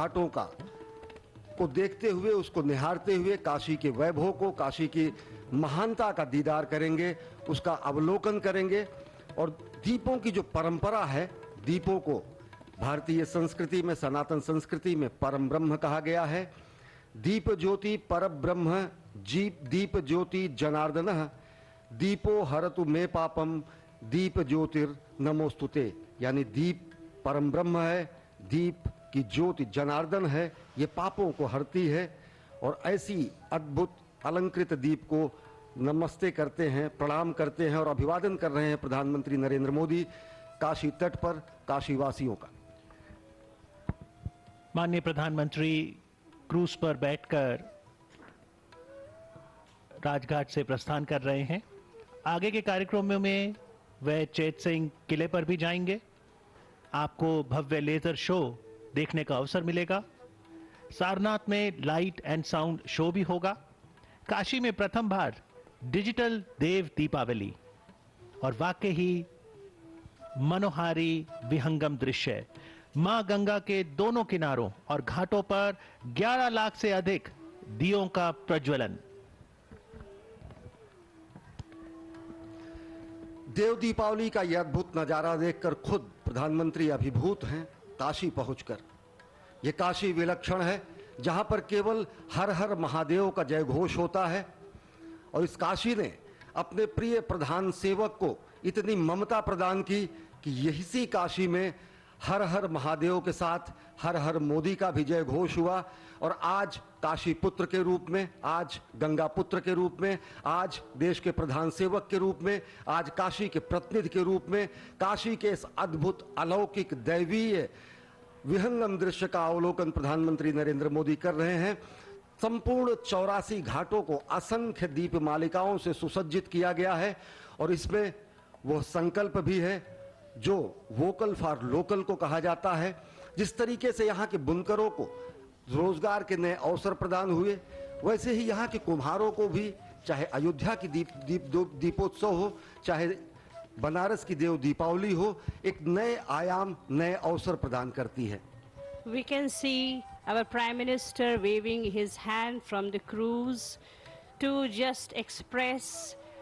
घाटों को देखते हुए, उसको निहारते हुए काशी के वैभव को, काशी की महानता का दीदार करेंगे, उसका अवलोकन करेंगे। और दीपों की जो परंपरा है, दीपों को भारतीय संस्कृति में, सनातन संस्कृति में परम ब्रह्म कहा गया है। दीप ज्योति पर ब्रह्म दीप ज्योति जनार्दन दीपो हरतु मे पापम दीप ज्योतिर नमोस्तुते। यानी दीप परम ब्रह्म है, दीप की ज्योति जनार्दन है, ये पापों को हरती है। और ऐसी अद्भुत अलंकृत दीप को नमस्ते करते हैं, प्रणाम करते हैं और अभिवादन कर रहे हैं प्रधानमंत्री नरेंद्र मोदी काशी तट पर काशी वासियों का। माननीय प्रधानमंत्री क्रूज पर बैठकर राजघाट से प्रस्थान कर रहे हैं। आगे के कार्यक्रमों में वह चैत सिंह किले पर भी जाएंगे। आपको भव्य लेजर शो देखने का अवसर मिलेगा। सारनाथ में लाइट एंड साउंड शो भी होगा। काशी में प्रथम बार डिजिटल देव दीपावली और वाकई ही मनोहारी विहंगम दृश्य। मां गंगा के दोनों किनारों और घाटों पर 11 लाख से अधिक दियों का प्रज्वलन। देव दीपावली का यह अद्भुत नजारा देखकर खुद प्रधानमंत्री अभिभूत हैं काशी पहुंचकर। यह काशी विलक्षण है, जहां पर केवल हर हर महादेव का जय घोष होता है। और इस काशी ने अपने प्रिय प्रधान सेवक को इतनी ममता प्रदान की कि यही सी काशी में हर हर महादेव के साथ हर हर मोदी का भी जय घोष हुआ। और आज काशी पुत्र के रूप में, आज गंगा पुत्र के रूप में, आज देश के प्रधान सेवक के रूप में, आज काशी के प्रतिनिधि के रूप में काशी के इस अद्भुत अलौकिक दैवीय विहंगम दृश्य का अवलोकन प्रधानमंत्री नरेंद्र मोदी कर रहे हैं। संपूर्ण 84 घाटों को असंख्य दीप मालिकाओं से सुसज्जित किया गया है और इसमें वो संकल्प भी है जो वोकल फॉर लोकल को कहा जाता है। जिस तरीके से यहाँ के बुनकरों को रोजगार के नए अवसर प्रदान हुए, वैसे ही यहाँ के कुम्हारों को भी, चाहे अयोध्या की दीपोत्सव हो, चाहे बनारस की देव दीपावली हो, एक नए आयाम, नए अवसर प्रदान करती है। We can see our Prime Minister waving his hand from the cruise to just express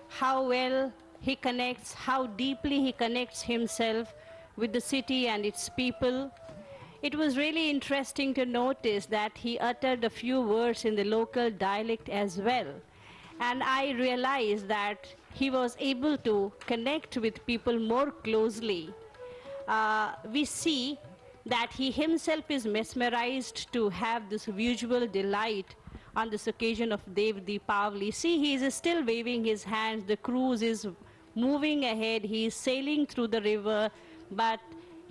how well he connects, how deeply he connects himself with the city and its people. It was really interesting to notice that he uttered a few words in the local dialect as well. And I realized that he was able to connect with people more closely. We see that he himself is mesmerized to have this visual delight on this occasion of Dev Deepavali. See, he is still waving his hands. The cruise is moving ahead. He is sailing through the river, but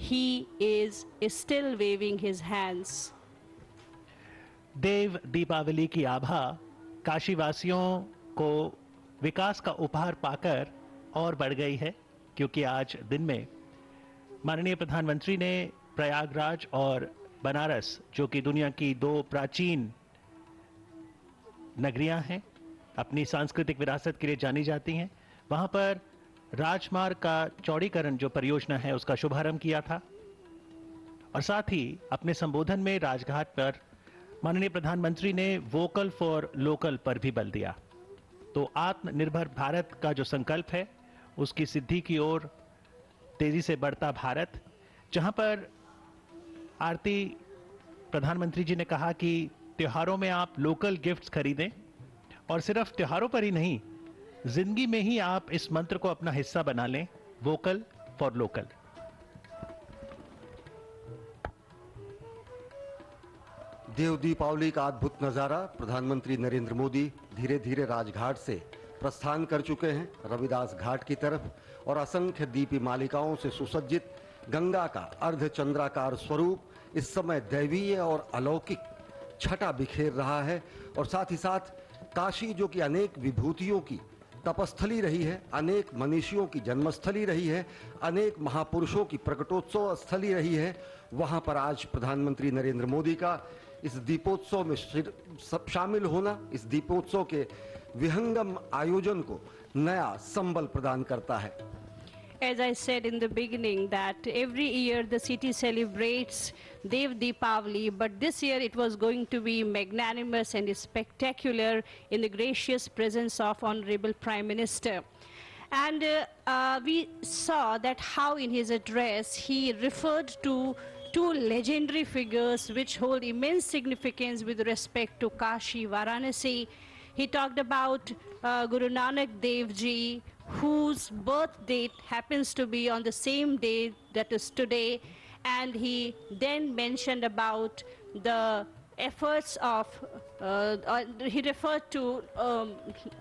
he is still waving his hands. देव दीपावली की आभा काशी वासियों को विकास का उपहार पाकर और बढ़ गई है, क्योंकि आज दिन में माननीय प्रधानमंत्री ने प्रयागराज और बनारस, जो कि दुनिया की 2 प्राचीन नगरियां हैं, अपनी सांस्कृतिक विरासत के लिए जानी जाती हैं, वहां पर राजमार्ग का चौड़ीकरण जो परियोजना है उसका शुभारंभ किया था। और साथ ही अपने संबोधन में राजघाट पर माननीय प्रधानमंत्री ने वोकल फॉर लोकल पर भी बल दिया। तो आत्मनिर्भर भारत का जो संकल्प है उसकी सिद्धि की ओर तेजी से बढ़ता भारत, जहां पर आरती प्रधानमंत्री जी ने कहा कि त्योहारों में आप लोकल गिफ्ट्स खरीदें और सिर्फ त्योहारों पर ही नहीं, जिंदगी में ही आप इस मंत्र को अपना हिस्सा बना लें, वोकल फॉर लोकल। देव दीपावली का अद्भुत नजारा प्रधानमंत्री नरेंद्र मोदी धीरे धीरे राजघाट से प्रस्थान कर चुके हैं रविदास घाट की तरफ, और असंख्य दीपी मालिकाओं से सुसज्जित गंगा का अर्धचंद्राकार स्वरूप इस समय दैवीय और अलौकिक छटा बिखेर रहा है। और साथ ही साथ काशी, जो कि अनेक विभूतियों की तपस्थली रही है, अनेक मनीषियों की जन्मस्थली रही है, अनेक महापुरुषों की प्रकटोत्सव स्थली रही है, वहां पर आज प्रधानमंत्री नरेंद्र मोदी का इस दीपोत्सव में शामिल होना, इस दीपोत्सव के विहंगम आयोजन को नया संबल प्रदान करता है। As I said in the beginning, that every year the city celebrates Dev Deepavali, but this year it was going to be magnanimous and spectacular in the gracious presence of Honorable Prime Minister. And we saw that how in his address he referred to two legendary figures which hold immense significance with respect to Kashi, Varanasi. He talked about Guru Nanak Dev Ji, whose birth date happens to be on the same day, that is today, and he then mentioned about the efforts of, he referred to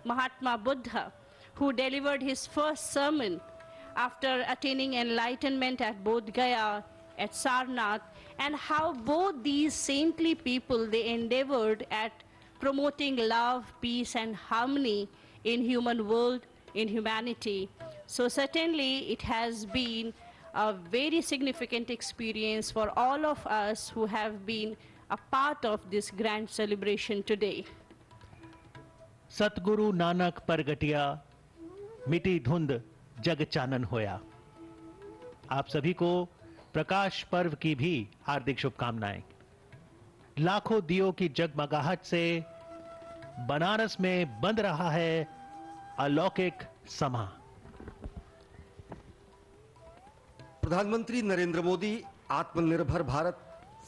Mahatma Buddha, who delivered his first sermon after attaining enlightenment at Bodh Gaya, at Sarnath, and how both these saintly people, they endeavored at promoting love, peace and harmony in human world, in humanity. So certainly it has been a very significant experience for all of us who have been a part of this grand celebration today. सतगुरु नानक परगटिया मिटी धुंध जग चानन होया। आप सभी को प्रकाश पर्व की भी हार्दिक शुभकामनाएं। लाखों दियों की जगमगाहट से बनारस में बंध रहा है अलौकिक समा। प्रधानमंत्री नरेंद्र मोदी आत्मनिर्भर भारत,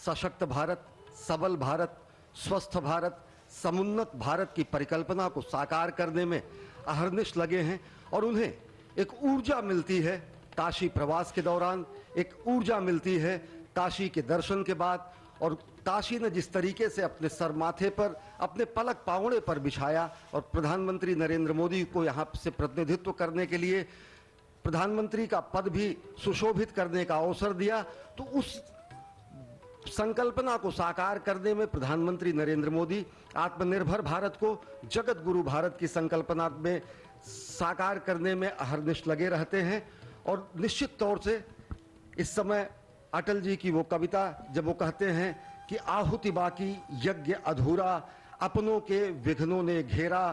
सशक्त भारत, सबल भारत, स्वस्थ भारत, समुन्नत भारत की परिकल्पना को साकार करने में अहरनिश लगे हैं और उन्हें एक ऊर्जा मिलती है काशी प्रवास के दौरान, एक ऊर्जा मिलती है काशी के दर्शन के बाद। और काशी ने जिस तरीके से अपने सर माथे पर, अपने पलक पावड़े पर बिछाया और प्रधानमंत्री नरेंद्र मोदी को यहाँ से प्रतिनिधित्व करने के लिए प्रधानमंत्री का पद भी सुशोभित करने का अवसर दिया, तो उस संकल्पना को साकार करने में प्रधानमंत्री नरेंद्र मोदी आत्मनिर्भर भारत को जगत गुरु भारत की संकल्पना में साकार करने में अहरनिश लगे रहते हैं। और निश्चित तौर से इस समय अटल जी की वो कविता, जब वो कहते हैं कि आहुति बाकी यज्ञ अधूरा, अपनों के विघ्नों ने घेरा,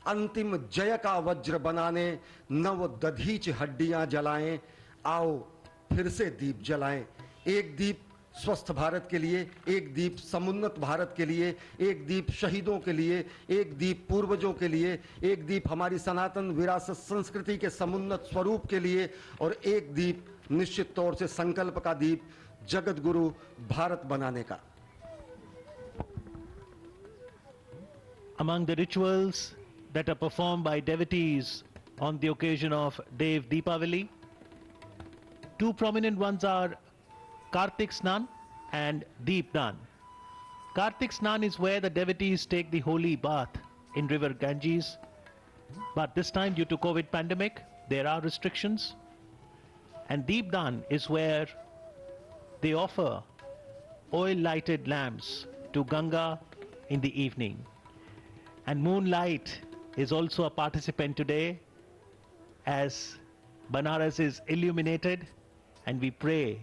अंतिम जय का वज्र बनाने नव दधीच हड्डियां जलाएं, आओ फिर से दीप जलाएं। एक दीप स्वस्थ भारत के लिए, एक दीप समुन्नत भारत के लिए, एक दीप शहीदों के लिए, एक दीप पूर्वजों के लिए, एक दीप हमारी सनातन विरासत संस्कृति के समुन्नत स्वरूप के लिए, और एक दीप निश्चित तौर से संकल्प का दीप जगत गुरु भारत बनाने का। Among the rituals that are performed by devotees on the occasion of Dev Deepavali, two prominent ones are Kartik Snan and Deep Dan. Kartik Snan is where the devotees take the holy bath in river Ganges, but this time due to COVID pandemic there are restrictions. And Deep Dan is where they offer oil lighted lamps to Ganga in the evening. And moonlight is also a participant today as Banaras is illuminated, and we pray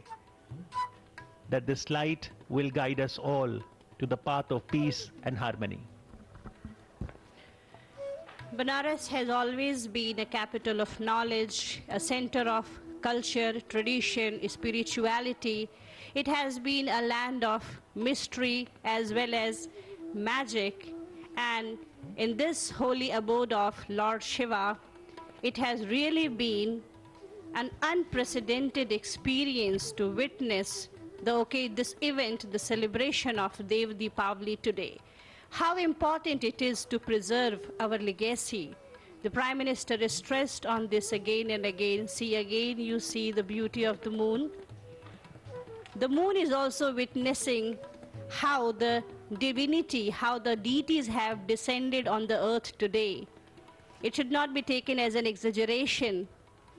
that this light will guide us all to the path of peace and harmony. Banaras has always been a capital of knowledge, a center of culture, tradition, spirituality. It has been a land of mystery as well as magic, and in this holy abode of Lord Shiva, it has really been an unprecedented experience to witness this event, the celebration of Dev Deepavali today. How important it is to preserve our legacy. The Prime Minister is stressed on this again and again. See, again you see the beauty of the moon. The moon is also witnessing how the divinity, how the deities have descended on the earth today. It should not be taken as an exaggeration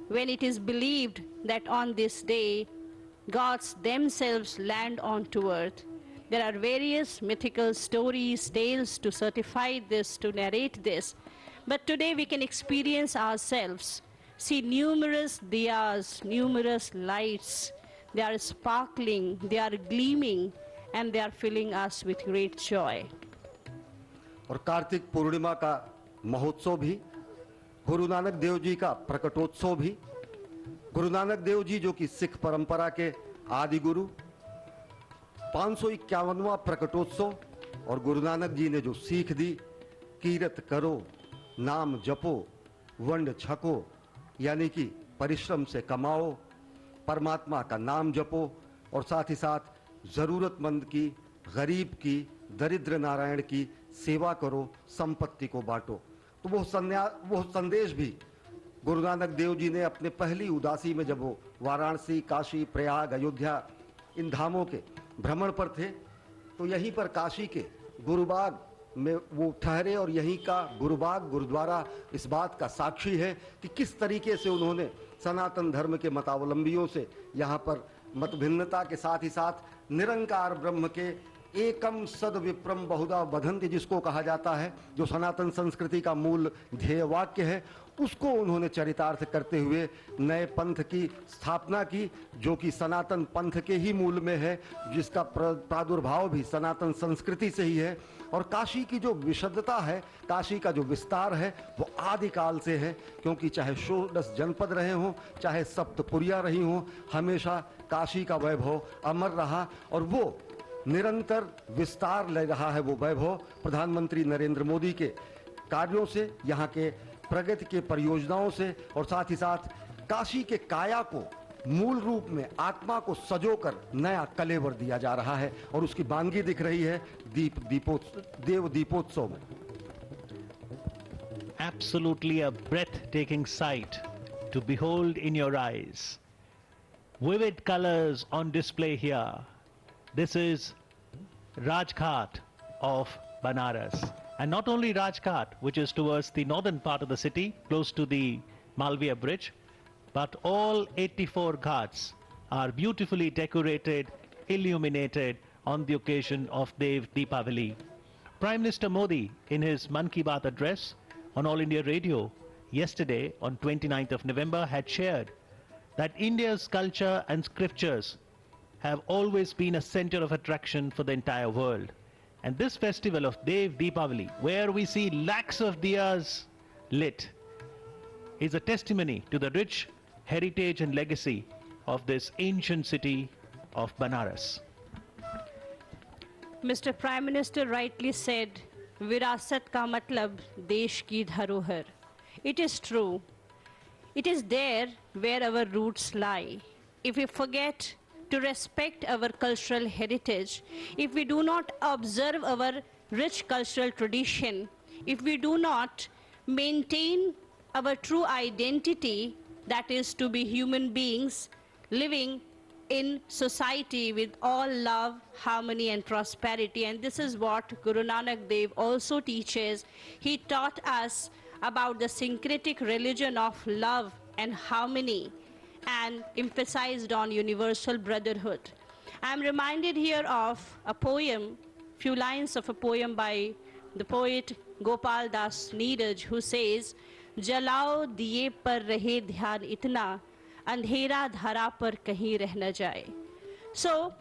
when it is believed that on this day, gods themselves land onto earth. There are various mythical stories, tales to certify this, to narrate this. But today we can experience ourselves, see numerous diyas, numerous lights. They are sparkling, they are gleaming, and they are filling us with great joy. और कार्तिक पूर्णिमा का महोत्सव भी, गुरु नानक देव जी का प्रकटोत्सव भी गुरु नानक देव जी जो कि सिख परंपरा के आदि गुरु, 551वां प्रकटोत्सव, और गुरु नानक जी ने जो सीख दी, कीरत करो, नाम जपो, वंड छको, यानी कि परिश्रम से कमाओ, परमात्मा का नाम जपो, और साथ ही साथ जरूरतमंद की, गरीब की, दरिद्र नारायण की सेवा करो, संपत्ति को बांटो। तो वो संदेश भी गुरु नानक देव जी ने अपने पहली उदासी में, जब वो वाराणसी, काशी, प्रयाग, अयोध्या इन धामों के भ्रमण पर थे, तो यहीं पर काशी के गुरुबाग में वो ठहरे, और यहीं का गुरुबाग गुरुद्वारा इस बात का साक्षी है कि किस तरीके से उन्होंने सनातन धर्म के मतावलंबियों से यहाँ पर मतभिन्नता के साथ ही साथ निरंकार ब्रह्म के एकम सद विप्रम बहुधा बधंति जिसको कहा जाता है, जो सनातन संस्कृति का मूल ध्येय वाक्य है, उसको उन्होंने चरितार्थ करते हुए नए पंथ की स्थापना की, जो कि सनातन पंथ के ही मूल में है, जिसका प्रादुर्भाव भी सनातन संस्कृति से ही है। और काशी की जो विशुद्धता है, काशी का जो विस्तार है, वो आदिकाल से है, क्योंकि चाहे 16 जनपद रहे हों, चाहे सप्तपुरियां रही हों, हमेशा काशी का वैभव अमर रहा, और वो निरंतर विस्तार ले रहा है। वो वैभव प्रधानमंत्री नरेंद्र मोदी के कार्यों से, यहाँ के प्रगति के परियोजनाओं से, और साथ ही साथ काशी के काया को मूल रूप में, आत्मा को सजोकर नया कलेवर दिया जा रहा है, और उसकी बानगी दिख रही है देव दीपोत्सव में। Absolutely a breathtaking sight to behold in your eyes. Vivid colors on display here. This is Rajghat of Banaras. And not only Rajghat, which is towards the northern part of the city, close to the Malviya Bridge, but all 84 ghats are beautifully decorated, illuminated on the occasion of Dev Deepavali. Prime Minister Modi, in his Mann Ki Baat address on All India Radio yesterday on 29th of November, had shared that India's culture and scriptures have always been a center of attraction for the entire world. And this festival of Dev Deepavali, where we see lakhs of diyas lit, is a testimony to the rich heritage and legacy of this ancient city of Banaras. Mr. Prime Minister rightly said, विरासत का मतलब देश की धरोहर. It is true. It is there where our roots lie. If we forget to respect our cultural heritage, if we do not observe our rich cultural tradition, if we do not maintain our true identity, that is to be human beings living in society with all love, harmony and prosperity. And this is what Guru Nanak Dev also teaches. He taught us about the syncretic religion of love and harmony, and emphasized on universal brotherhood. I am reminded here of a poem, few lines of a poem by the poet Gopal Das Neeraj, who says, जलाओ दिए पर रहे ध्यान इतना, अंधेरा धरा पर कहीं रह न जाए. So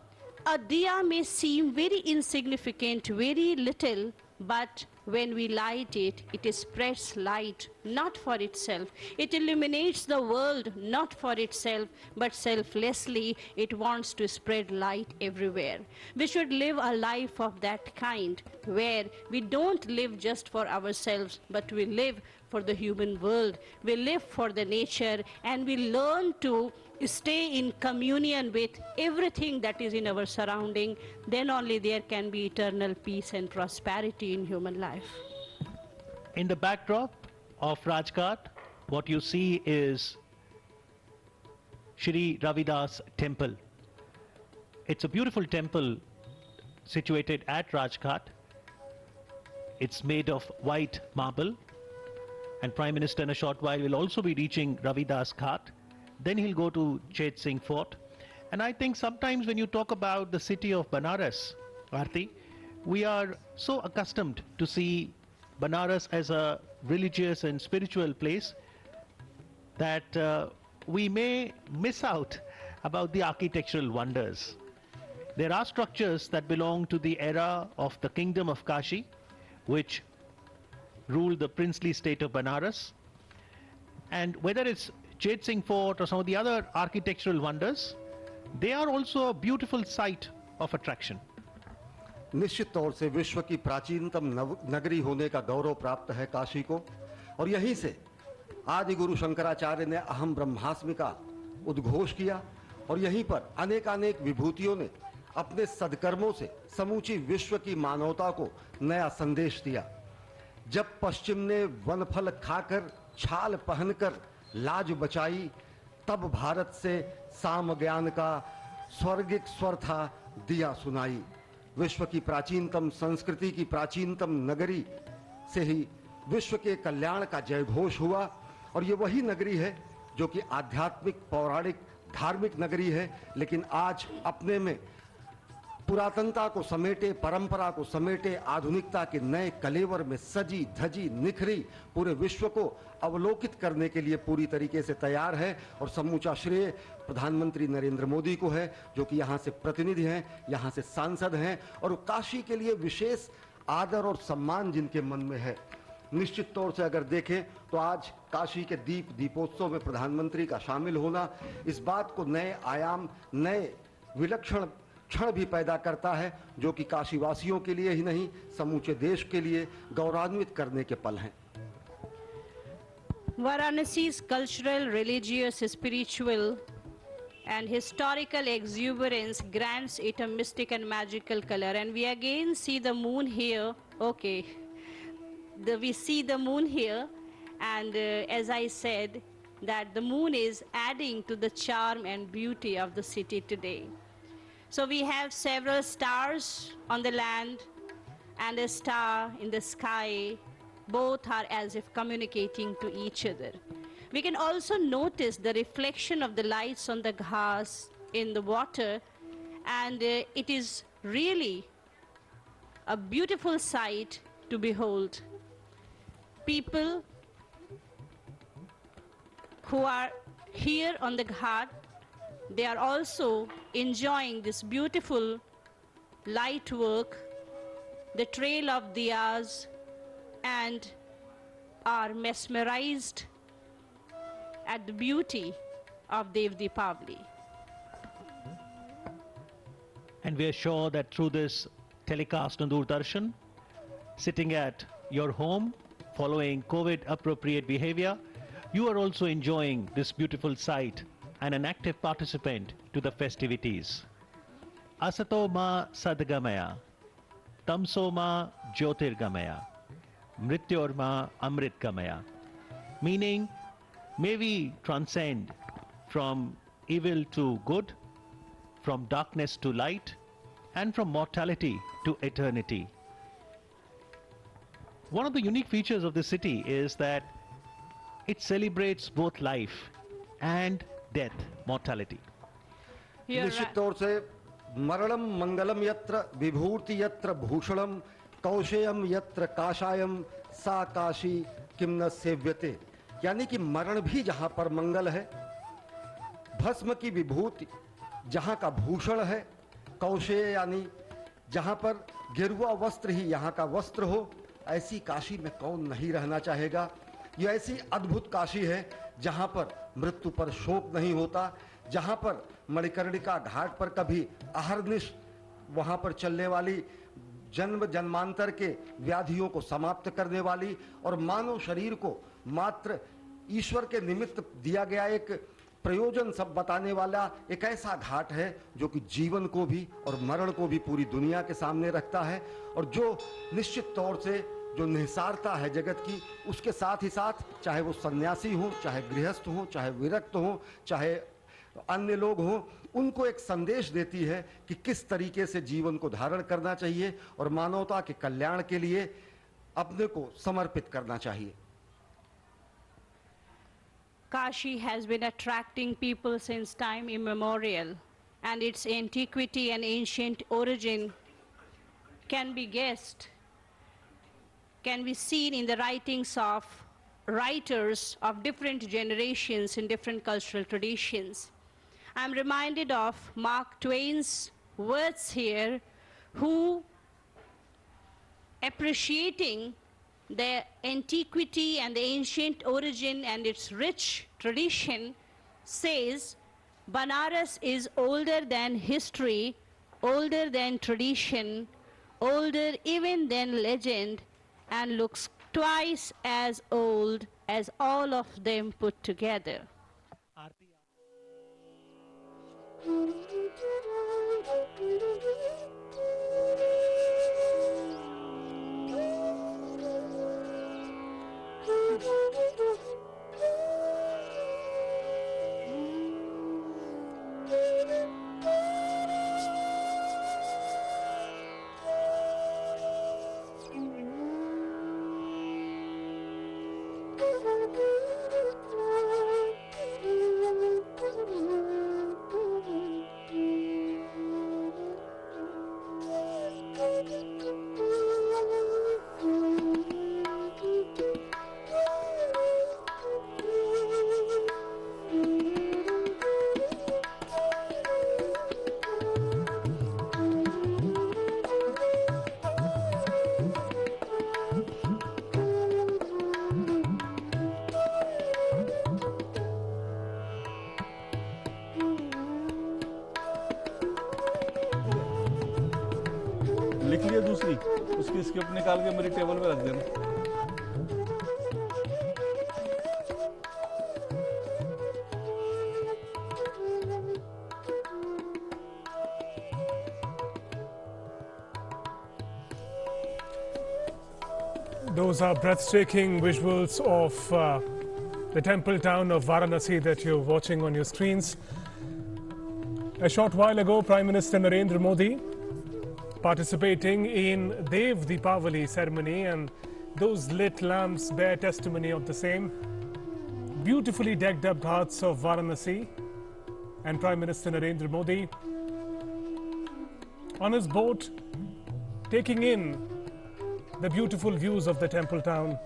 a diya may seem very insignificant, very little, but when we light it, it spreads light not for itself. It illuminates the world not for itself, but selflessly it wants to spread light everywhere. We should live a life of that kind, where we don't live just for ourselves, but we live for the human world. We live for the nature, and we learn to stay in communion with everything that is in our surrounding. Then only there can be eternal peace and prosperity in human life. In the backdrop of Rajghat, what you see is Saint Ravidas temple. It's a beautiful temple situated at Rajghat. It's made of white marble, and Prime Minister in a short while will also be reaching Ravidas Ghat. Then he'll go to Chet Singh Fort. And I think sometimes when you talk about the city of Banaras, Aarti, we are so accustomed to see Banaras as a religious and spiritual place that we may miss out about the architectural wonders. There are structures that belong to the era of the kingdom of Kashi, which ruled the princely state of Banaras. And whether it's Chet Singh Fort or some of the other architectural wonders, they are also a beautiful site of attraction. निश्चित तौर से विश्व की प्राचीनतम नगरी होने का गौरव प्राप्त है काशी को, और यहीं से आदि गुरु शंकराचार्य ने अहम ब्रह्मास्मि का उद्घोष किया, और यहीं पर अनेकानेक विभूतियों ने अपने सद्कर्मों से समूची विश्व की मानवता को नया संदेश दिया। जब पश्चिम ने वनफल खाकर छाल पहनकर लाज बचाई, तब भारत से साम ज्ञान का स्वर्गिक स्वर था दिया सुनाई। विश्व की प्राचीनतम संस्कृति की प्राचीनतम नगरी से ही विश्व के कल्याण का जयघोष हुआ, और ये वही नगरी है जो कि आध्यात्मिक, पौराणिक, धार्मिक नगरी है, लेकिन आज अपने में पुरातनता को समेटे, परंपरा को समेटे, आधुनिकता के नए कलेवर में सजी धजी निखरी पूरे विश्व को अवलोकित करने के लिए पूरी तरीके से तैयार है। और समूचा श्रेय प्रधानमंत्री नरेंद्र मोदी को है, जो कि यहाँ से प्रतिनिधि हैं, यहाँ से सांसद हैं, और काशी के लिए विशेष आदर और सम्मान जिनके मन में है। निश्चित तौर से अगर देखें तो आज काशी के दीपोत्सव में प्रधानमंत्री का शामिल होना इस बात को नए आयाम, नए विलक्षण क्षण भी पैदा करता है, जो कि काशीवासियों के लिए ही नहीं समूचे देश के लिए गौरवान्वित करने के पल हैं। Varanasi's cultural, religious, spiritual and historical exuberance grants it a mystic and magical color. And we again see the moon here. Okay, we see the moon here, and as I said, that the moon is adding to the charm and beauty of the city today. So we have several stars on the land and a star in the sky. Both are as if communicating to each other. We can also notice the reflection of the lights on the ghats in the water, and it is really a beautiful sight to behold. People who are here on the ghat, they are also enjoying this beautiful light work, the trail of diyas, and are mesmerized at the beauty of Dev Deepavali. And we are sure that through this telecast on Doordarshan, sitting at your home, following COVID appropriate behavior, you are also enjoying this beautiful sight and an active participant to the festivities. Asato ma sadgamaya, tamso ma jyotirgamaya, mrityor ma amritgamaya. Meaning, may we transcend from evil to good, from darkness to light, and from mortality to eternity. One of the unique features of the city is that it celebrates both life and death, mortality. निश्चित तौर से मरणम मंगलम यत्र विभूति यत्र भूषणम कौशेयम यत्र काशायम सा काशी किम न सेव्यते, यानी कि मरण भी जहां पर मंगल है, भस्म की विभूति जहां का भूषण है, कौशेय यानी जहां पर गिरुआ वस्त्र ही यहां का वस्त्र हो, ऐसी काशी में कौन नहीं रहना चाहेगा। ये ऐसी अद्भुत काशी है जहां पर मृत्यु पर शोक नहीं होता, जहां पर मणिकर्णिका घाट पर कभी अहर्निश वहां पर चलने वाली जन्म जन्मांतर के व्याधियों को समाप्त करने वाली और मानव शरीर को मात्र ईश्वर के निमित्त दिया गया एक प्रयोजन सब बताने वाला एक ऐसा घाट है जो कि जीवन को भी और मरण को भी पूरी दुनिया के सामने रखता है, और जो निश्चित तौर से जो निसारता है जगत की, उसके साथ ही साथ चाहे वो सन्यासी हो, चाहे गृहस्थ हो, चाहे विरक्त हो, चाहे अन्य लोग हों, उनको एक संदेश देती है कि किस तरीके से जीवन को धारण करना चाहिए और मानवता के कल्याण के लिए अपने को समर्पित करना चाहिए। Kashi has been attracting people since time immemorial, and its antiquity and ancient origin can be guessed, can be seen in the writings of writers of different generations in different cultural traditions. I'm reminded of Mark Twain's words here, who, appreciating the antiquity and the ancient origin and its rich tradition says Banaras is older than history, older than tradition, older even than legend, and looks twice as old as all of them put together. लिख लिया दूसरी, उसकी script निकाल के मेरी table पे रख देना। Those are breathtaking visuals of the temple town of Varanasi that you're watching on your screens. A short while ago, Prime Minister Narendra Modi participating in Dev Deepavali ceremony, and those lit lamps bear testimony of the same. Beautifully decked up ghats of Varanasi, and Prime Minister Narendra Modi on his boat taking in the beautiful views of the temple town.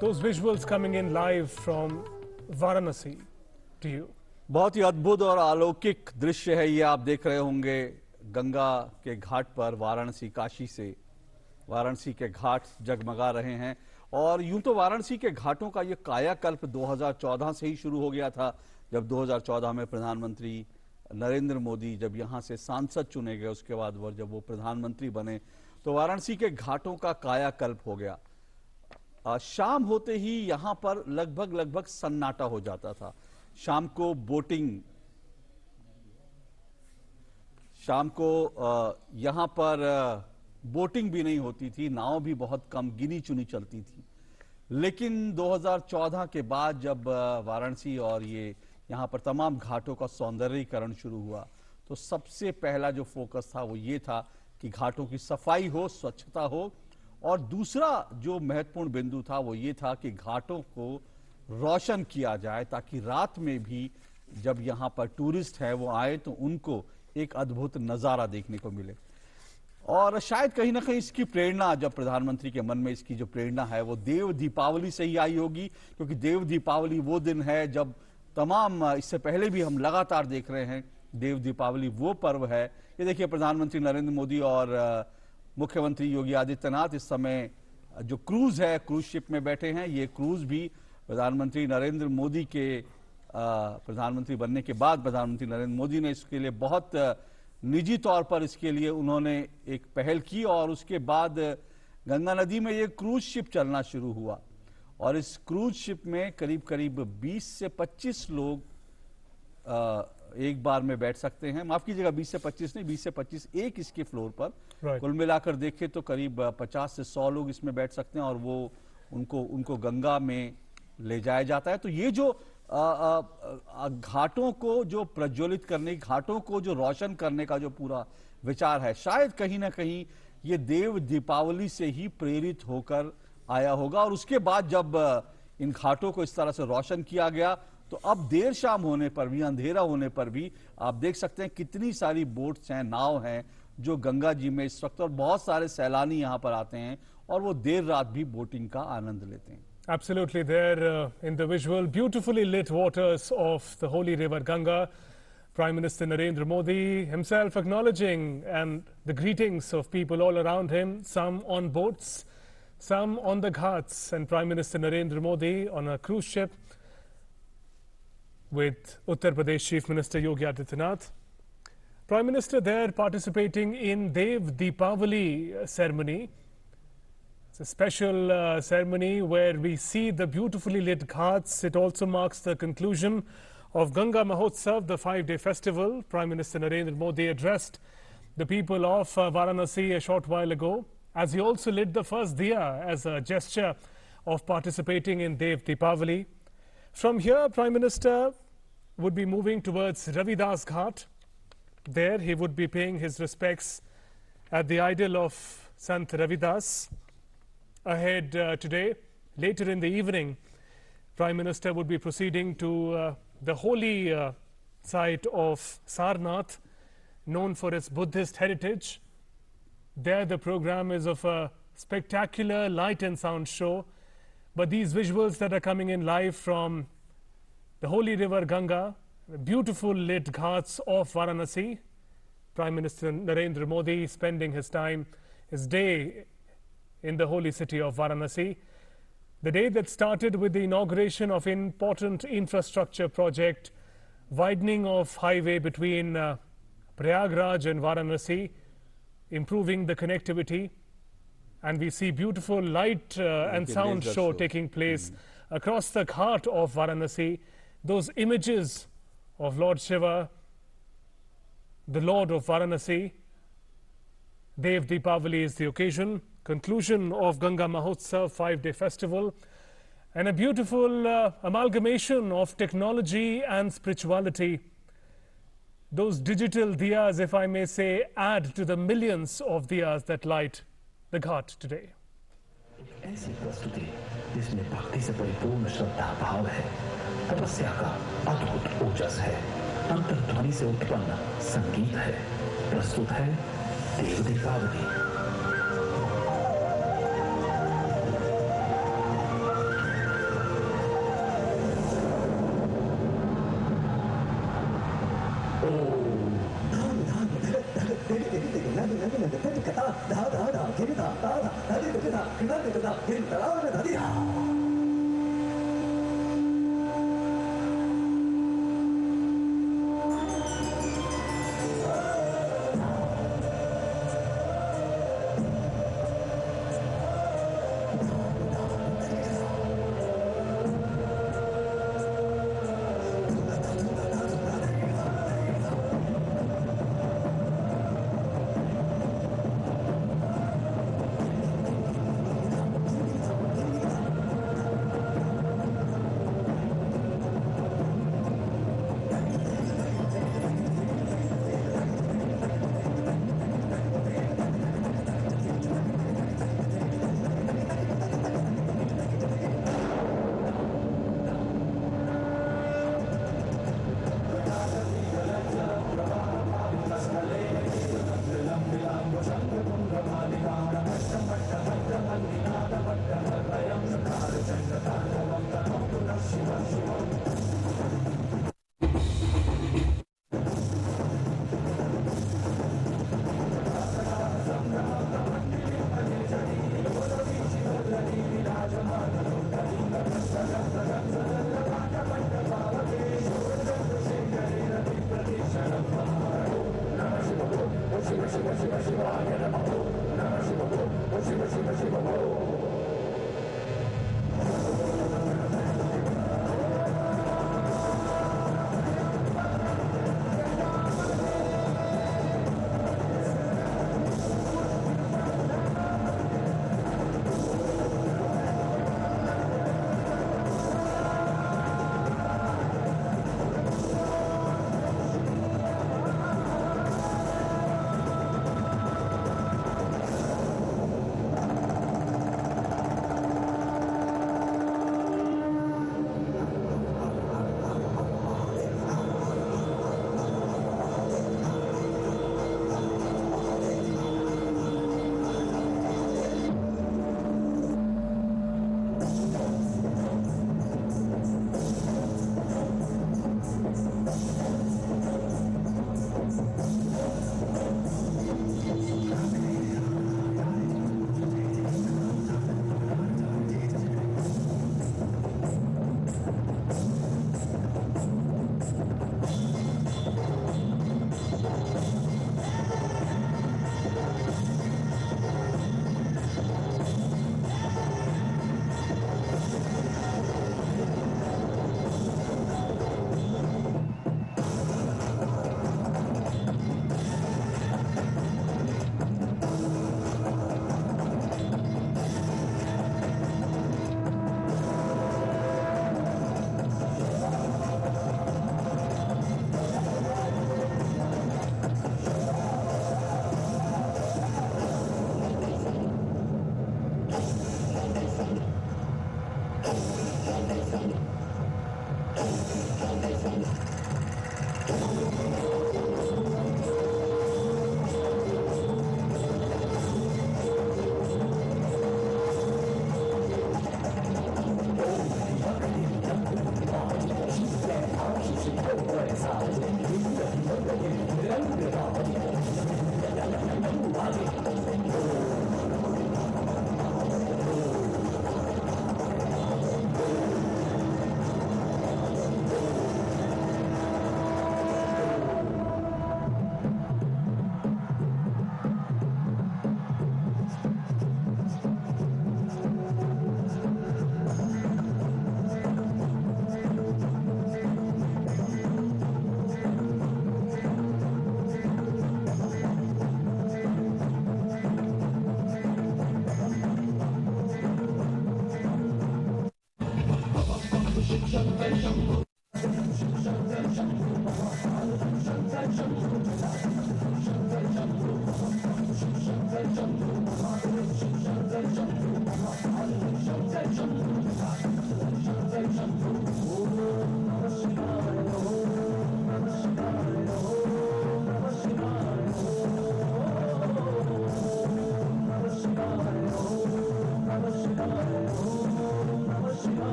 Those visuals coming in live from Varanasi to you. बहुत ही अद्भुत और अलौकिक दृश्य है ये, आप देख रहे होंगे गंगा के घाट पर वाराणसी, काशी से वाराणसी के घाट जगमगा रहे हैं। और यूं तो वाराणसी के घाटों का ये कायाकल्प 2014 से ही शुरू हो गया था, जब 2014 में प्रधानमंत्री नरेंद्र मोदी जब यहां से सांसद चुने गए, उसके बाद जब वो प्रधानमंत्री बने तो वाराणसी के घाटों का कायाकल्प हो गया। शाम होते ही यहां पर लगभग सन्नाटा हो जाता था। शाम को यहां पर बोटिंग भी नहीं होती थी, नाव भी बहुत कम गिनी चुनी चलती थी। लेकिन 2014 के बाद जब वाराणसी और ये यहां पर तमाम घाटों का सौंदर्यीकरण शुरू हुआ, तो सबसे पहला जो फोकस था वो ये था कि घाटों की सफाई हो, स्वच्छता हो, और दूसरा जो महत्वपूर्ण बिंदु था वो ये था कि घाटों को रोशन किया जाए, ताकि रात में भी जब यहाँ पर टूरिस्ट है वो आए तो उनको एक अद्भुत नज़ारा देखने को मिले। और शायद कहीं ना कहीं इसकी प्रेरणा, जब प्रधानमंत्री के मन में इसकी जो प्रेरणा है वो देव दीपावली से ही आई होगी, क्योंकि देव दीपावली वो दिन है जब तमाम, इससे पहले भी हम लगातार देख रहे हैं, देव दीपावली वो पर्व है। ये देखिए प्रधानमंत्री नरेंद्र मोदी और मुख्यमंत्री योगी आदित्यनाथ इस समय जो क्रूज है, क्रूज शिप में बैठे हैं। ये क्रूज भी प्रधानमंत्री नरेंद्र मोदी के प्रधानमंत्री बनने के बाद प्रधानमंत्री नरेंद्र मोदी ने इसके लिए बहुत निजी तौर पर इसके लिए उन्होंने एक पहल की, और उसके बाद गंगा नदी में ये क्रूज शिप चलना शुरू हुआ। और इस क्रूज शिप में करीब 20 से 25 लोग एक बार में बैठ सकते हैं। माफ कीजिएगा, 20 से 25 नहीं, 20 से 25 एक इसके फ्लोर पर। कुल मिलाकर देखें तो करीब 50 से 100 लोग इसमें बैठ सकते हैं, और वो उनको गंगा में ले जाया जाता है। तो ये जो घाटों को जो प्रज्वलित करने, घाटों को जो रोशन करने का जो पूरा विचार है, शायद कहीं ना कहीं ये देव दीपावली से ही प्रेरित होकर आया होगा। और उसके बाद जब इन घाटों को इस तरह से रोशन किया गया, तो अब देर शाम होने पर भी, अंधेरा होने पर भी आप देख सकते हैं कितनी सारी बोट्स हैं, नाव हैं जो गंगा जी में इस वक्त, और बहुत सारे सैलानी यहाँ पर आते हैं और वो देर रात भी बोटिंग का आनंद लेते हैं। Absolutely, there in the visual, beautifully lit waters of the holy river Ganga. Prime Minister Narendra Modi himself acknowledging and the greetings of people all around him, some on boats, some on the ghats, and Prime Minister Narendra Modi on a cruise ship with Uttar Pradesh Chief Minister Yogi Adityanath. Prime Minister there participating in Dev Deepavali ceremony. It's a special ceremony where we see the beautifully lit ghats. It also marks the conclusion of Ganga Mahotsav, the 5-day festival. Prime Minister Narendra Modi addressed the people of Varanasi a short while ago, as he also lit the first diya as a gesture of participating in Dev Deepavali. From here, Prime Minister would be moving towards Ravidas Ghat. There he would be paying his respects at the idol of Saint Ravidas. Ahead today, later in the evening, Prime Minister would be proceeding to the holy site of Sarnath, known for its Buddhist heritage. There the program is of a spectacular light and sound show, but these visuals that are coming in live from the holy river Ganga, the beautiful lit ghats of Varanasi, Prime Minister Narendra Modi spending his time, his day in the holy city of Varanasi. The day that started with the inauguration of important infrastructure project, widening of highway between Prayagraj and Varanasi, improving the connectivity, and we see beautiful light and sound show taking place across the ghat of Varanasi. Those images of Lord Shiva, the Lord of Varanasi. Dev Deepavali is the occasion, conclusion of Ganga Mahotsav 5-day festival, and a beautiful amalgamation of technology and spirituality. Those digital diyas, if I may say, add to the millions of diyas that light the ghat today. ऐसी प्रस्तुति जिसमें भक्ति से परिपूर्ण श्रद्धा भाव है, तपस्या का अद्भुत ओजस है, अंतर्ध्वनि से उत्पन्न संगीत है, प्रस्तुत है देव दीपावली।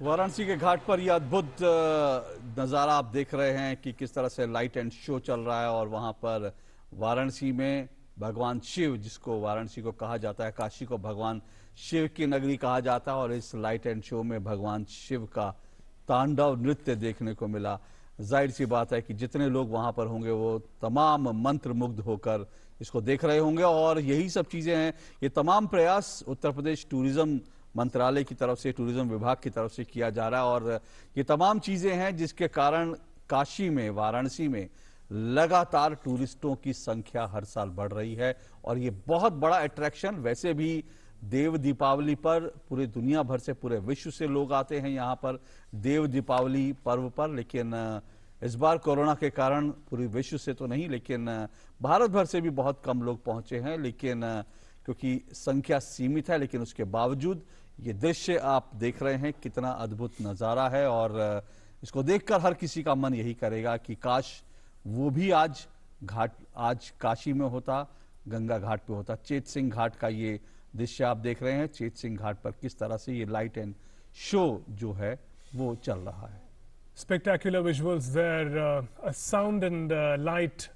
वाराणसी के घाट पर यह अद्भुत नज़ारा आप देख रहे हैं कि किस तरह से लाइट एंड शो चल रहा है। और वहां पर वाराणसी में भगवान शिव, जिसको वाराणसी को कहा जाता है, काशी को भगवान शिव की नगरी कहा जाता है, और इस लाइट एंड शो में भगवान शिव का तांडव नृत्य देखने को मिला। जाहिर सी बात है कि जितने लोग वहां पर होंगे वो तमाम मंत्रमुग्ध होकर इसको देख रहे होंगे। और यही सब चीजें हैं, ये तमाम प्रयास उत्तर प्रदेश टूरिज्म मंत्रालय की तरफ से, टूरिज्म विभाग की तरफ से किया जा रहा है। और ये तमाम चीजें हैं जिसके कारण काशी में, वाराणसी में लगातार टूरिस्टों की संख्या हर साल बढ़ रही है। और ये बहुत बड़ा अट्रैक्शन, वैसे भी देव दीपावली पर पूरे दुनिया भर से, पूरे विश्व से लोग आते हैं यहाँ पर देव दीपावली पर्व पर। लेकिन इस बार कोरोना के कारण पूरे विश्व से तो नहीं, लेकिन भारत भर से भी बहुत कम लोग पहुंचे हैं। लेकिन क्योंकि संख्या सीमित है, लेकिन उसके बावजूद ये दृश्य आप देख रहे हैं, कितना अद्भुत नज़ारा है। और इसको देखकर हर किसी का मन यही करेगा कि काश वो भी आज काशी में होता, गंगा घाट पे होता। चेत सिंह घाट का ये दृश्य आप देख रहे हैं, चेत सिंह घाट पर किस तरह से ये लाइट एंड शो जो है वो चल रहा है। Spectacular visuals there, a sound and light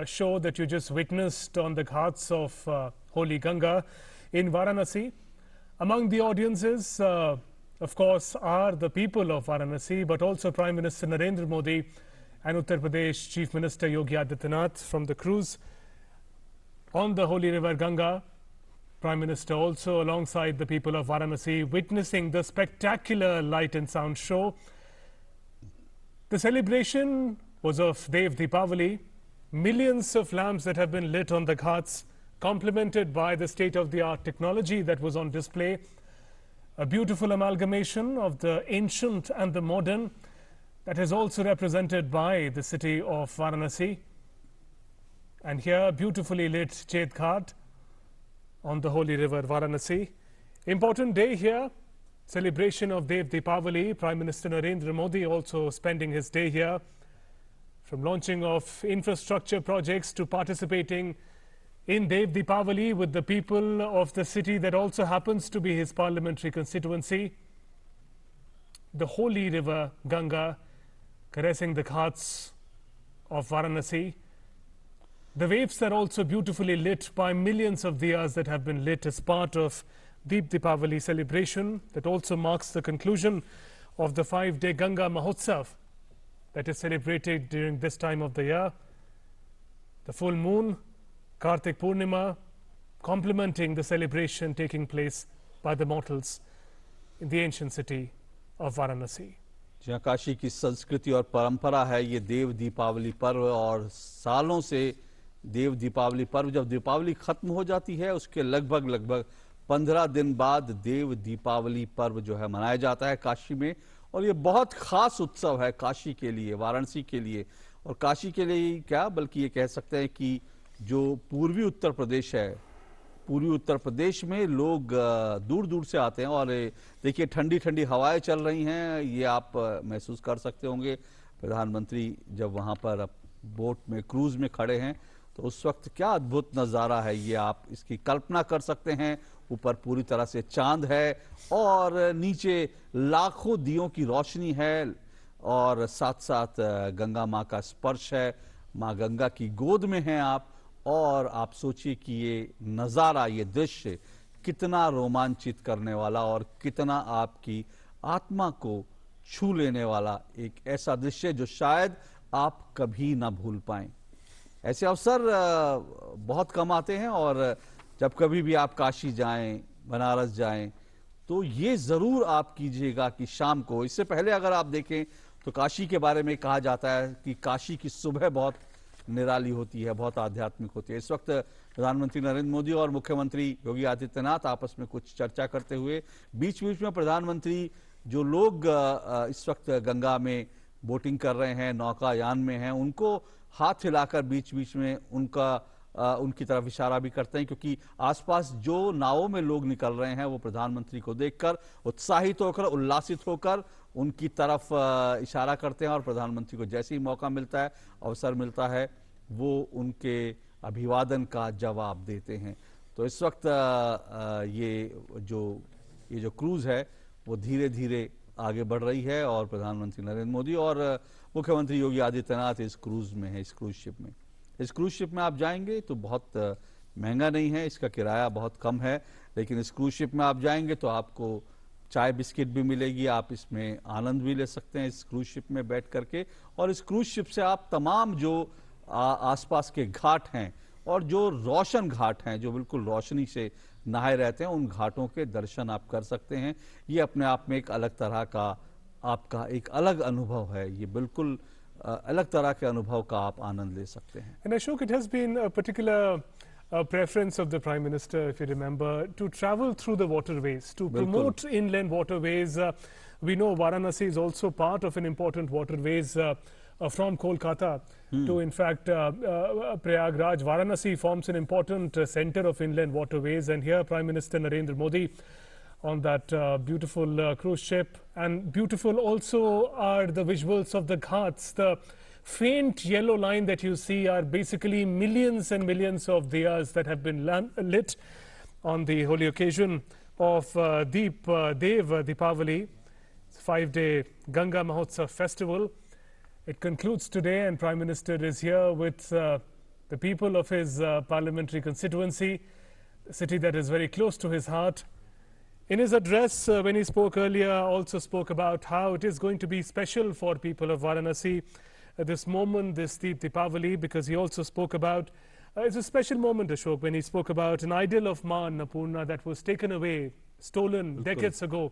show that you just witnessed on the ghats of Holy Ganga in Varanasi. Among the audiences, of course, are the people of Varanasi, but also Prime Minister Narendra Modi and Uttar Pradesh Chief Minister Yogi Adityanath from the cruise on the Holy River Ganga. Prime Minister also alongside the people of Varanasi witnessing the spectacular light and sound show. The celebration was of Dev Deepavali. Millions of lamps that have been lit on the ghats, complemented by the state-of-the-art technology that was on display. A beautiful amalgamation of the ancient and the modern that is also represented by the city of Varanasi. And here, beautifully lit Chet Ghat on the holy river Varanasi. Important day here. Celebration of Dev Deepavali. Prime Minister Narendra Modi also spending his day here. From launching of infrastructure projects to participating in Dev Deepavali with the people of the city that also happens to be his parliamentary constituency. The holy river Ganga caressing the ghats of Varanasi. The waves are also beautifully lit by millions of diyas that have been lit as part of Deep Deepavali celebration that also marks the conclusion of the 5-day Ganga Mahotsav that is celebrated during this time of the year. The full moon, Kartik Purnima, complementing the celebration taking place by the mortals in the ancient city of Varanasi. जहाँ काशी की संस्कृति और परंपरा है ये देव दीपावली पर्व, और सालों से देव दीपावली पर्व, जब दीपावली खत्म हो जाती है उसके लगभग 15 दिन बाद देव दीपावली पर्व जो है मनाया जाता है काशी में। और ये बहुत खास उत्सव है काशी के लिए, वाराणसी के लिए, और काशी के लिए क्या बल्कि ये कह सकते हैं कि जो पूर्वी उत्तर प्रदेश है, पूर्वी उत्तर प्रदेश में लोग दूर दूर से आते हैं। और देखिए ठंडी ठंडी हवाएं चल रही हैं, ये आप महसूस कर सकते होंगे। प्रधानमंत्री जब वहाँ पर बोट में, क्रूज में खड़े हैं तो उस वक्त क्या अद्भुत नज़ारा है, ये आप इसकी कल्पना कर सकते हैं। ऊपर पूरी तरह से चांद है और नीचे लाखों दियों की रोशनी है, और साथ साथ गंगा माँ का स्पर्श है, माँ गंगा की गोद में हैं आप। और आप सोचिए कि ये नज़ारा, ये दृश्य कितना रोमांचित करने वाला और कितना आपकी आत्मा को छू लेने वाला एक ऐसा दृश्य जो शायद आप कभी ना भूल पाएं। ऐसे अवसर बहुत कम आते हैं, और जब कभी भी आप काशी जाएं, बनारस जाएं, तो ये ज़रूर आप कीजिएगा कि शाम को, इससे पहले अगर आप देखें तो काशी के बारे में कहा जाता है कि काशी की सुबह बहुत निराली होती है, बहुत आध्यात्मिक होती है। इस वक्त प्रधानमंत्री नरेंद्र मोदी और मुख्यमंत्री योगी आदित्यनाथ आपस में कुछ चर्चा करते हुए, बीच बीच में प्रधानमंत्री जो लोग इस वक्त गंगा में बोटिंग कर रहे हैं, नौकायान में हैं, उनको हाथ हिलाकर बीच बीच में उनकी तरफ इशारा भी करते हैं, क्योंकि आसपास जो नावों में लोग निकल रहे हैं वो प्रधानमंत्री को देखकर उत्साहित होकर, उल्लासित होकर उनकी तरफ इशारा करते हैं। और प्रधानमंत्री को जैसे ही मौका मिलता है, अवसर मिलता है, वो उनके अभिवादन का जवाब देते हैं। तो इस वक्त ये जो क्रूज है वो धीरे धीरे आगे बढ़ रही है, और प्रधानमंत्री नरेंद्र मोदी और मुख्यमंत्री योगी आदित्यनाथ इस क्रूज में है, इस क्रूज शिप में। इस क्रूज शिप में आप जाएंगे तो बहुत महंगा नहीं है, इसका किराया बहुत कम है, लेकिन इस क्रूज शिप में आप जाएंगे तो आपको चाय बिस्किट भी मिलेगी, आप इसमें आनंद भी ले सकते हैं इस क्रूज शिप में बैठ करके। और इस क्रूज शिप से आप तमाम जो आसपास के घाट हैं और जो रोशन घाट हैं, जो बिल्कुल रोशनी से नहाए रहते हैं, उन घाटों के दर्शन आप कर सकते हैं। ये अपने आप में एक अलग तरह का आपका एक अलग अनुभव है, ये बिल्कुल अलग तरह के अनुभव का आप आनंद ले सकते हैं। And Ashok, it has been a particular a preference of the Prime Minister, if you remember, to travel through the waterways, to promote inland waterways. We know Varanasi is also part of an important waterways from Kolkata to, in fact, Prayagraj. Varanasi forms an important center of inland waterways, and here Prime Minister Narendra Modi on that beautiful cruise ship. And beautiful also are the visuals of the ghats. The faint yellow line that you see are basically millions and millions of diyas that have been lit on the holy occasion of Deepavali. It's a 5-day Ganga Mahotsav festival. It concludes today, and Prime Minister is here with the people of his parliamentary constituency, a city that is very close to his heart. In his address, when he spoke earlier, also spoke about how it is going to be special for people of Varanasi, this moment, this Deepavali, because he also spoke about, it's a special moment, Ashok, when he spoke about an idol of Ma Annapurna that was taken away, stolen decades ago,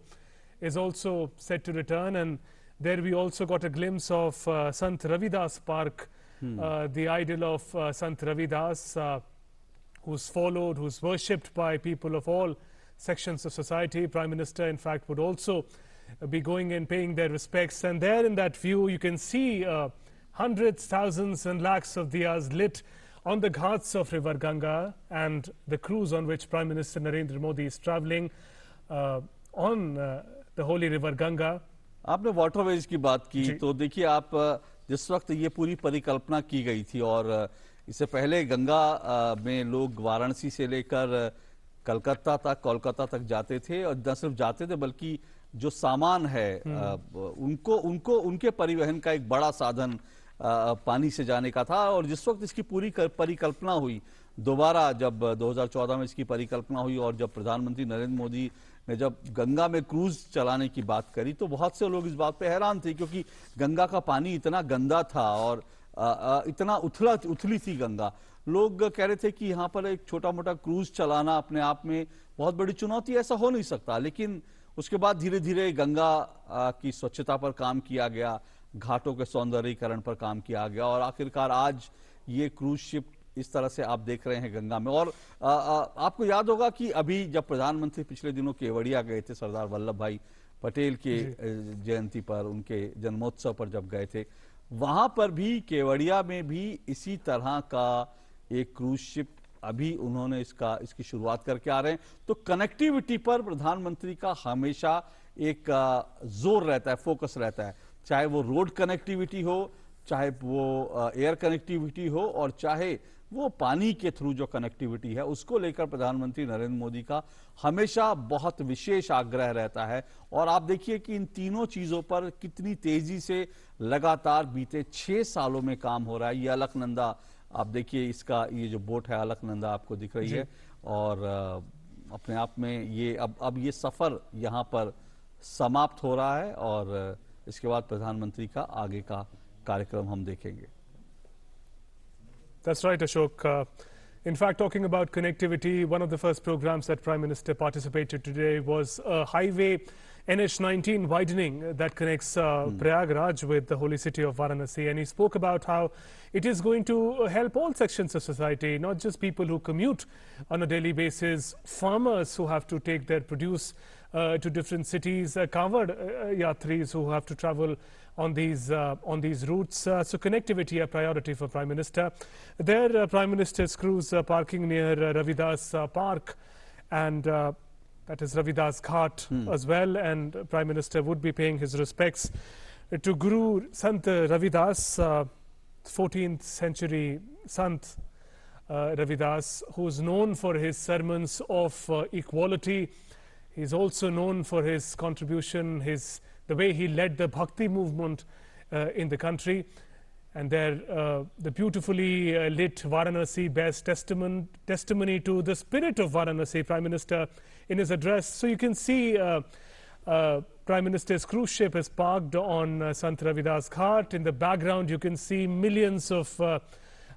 is also set to return. And there we also got a glimpse of Saint Ravidas Park, the idol of Saint Ravidas, who's followed, who's worshipped by people of all sections of society. Prime Minister, in fact, would also be going and paying their respects. And there in that view, you can see hundreds, thousands and lakhs of diyas lit on the ghats of River Ganga, and the cruise on which Prime Minister Narendra Modi is travelling on the holy River Ganga. आपने waterways की बात की, तो देखिए आप जिस वक्त ये पूरी परिकल्पना की गई थी, और इससे पहले गंगा में लोग वाराणसी से लेकर कोलकाता तक जाते थे, और न सिर्फ जाते थे बल्कि जो सामान है उनके परिवहन का एक बड़ा साधन पानी से जाने का था। और जिस वक्त इसकी पूरी परिकल्पना हुई, दोबारा जब 2014 में इसकी परिकल्पना हुई, और जब प्रधानमंत्री नरेंद्र मोदी ने जब गंगा में क्रूज चलाने की बात करी, तो बहुत से लोग इस बात पे हैरान थे, क्योंकि गंगा का पानी इतना गंदा था और इतना उथली थी गंगा। लोग कह रहे थे कि यहाँ पर एक छोटा मोटा क्रूज चलाना अपने आप में बहुत बड़ी चुनौती, ऐसा हो नहीं सकता। लेकिन उसके बाद धीरे धीरे गंगा की स्वच्छता पर काम किया गया, घाटों के सौंदर्यीकरण पर काम किया गया, और आखिरकार आज ये क्रूज शिप इस तरह से आप देख रहे हैं गंगा में। और आपको याद होगा कि अभी जब प्रधानमंत्री पिछले दिनों केवड़िया गए थे, सरदार वल्लभ भाई पटेल के जयंती पर, उनके जन्मोत्सव पर जब गए थे, वहां पर भी केवड़िया में भी इसी तरह का एक क्रूज शिप अभी उन्होंने इसकी शुरुआत करके आ रहे हैं। तो कनेक्टिविटी पर प्रधानमंत्री का हमेशा एक जोर रहता है, फोकस रहता है, चाहे वो रोड कनेक्टिविटी हो, चाहे वो एयर कनेक्टिविटी हो, और चाहे वो पानी के थ्रू जो कनेक्टिविटी है, उसको लेकर प्रधानमंत्री नरेंद्र मोदी का हमेशा बहुत विशेष आग्रह रहता है। और आप देखिए कि इन तीनों चीजों पर कितनी तेजी से लगातार बीते 6 सालों में काम हो रहा है। ये अलकनंदा आप देखिए, इसका ये जो बोट है अलकनंदा आपको दिख रही है, और अपने आप में ये अब ये सफर यहाँ पर समाप्त हो रहा है, और इसके बाद प्रधानमंत्री का आगे का कार्यक्रम हम देखेंगे। That's right, Ashok. In fact, talking about connectivity, one of the first programs that Prime Minister participated today was a highway NH19 widening that connects Prayagraj with the holy city of Varanasi. And he spoke about how it is going to help all sections of society, not just people who commute on a daily basis, farmers who have to take their produce to different cities, covered yatris who have to travel on these routes. So connectivity a priority for Prime Minister. There, Prime Minister's cruise parking near Ravidas Park, and that is Ravidas Ghat as well, and Prime Minister would be paying his respects to Guru Sant Ravidas, 14th century Sant Ravidas, who is known for his sermons of equality. He's also known for his contribution, the way he led the Bhakti movement in the country. And there, the beautifully lit Varanasi bears testimony to the spirit of Varanasi, Prime Minister, in his address. So you can see Prime Minister's cruise ship is parked on Sant Ravidas Ghat. In the background, you can see millions of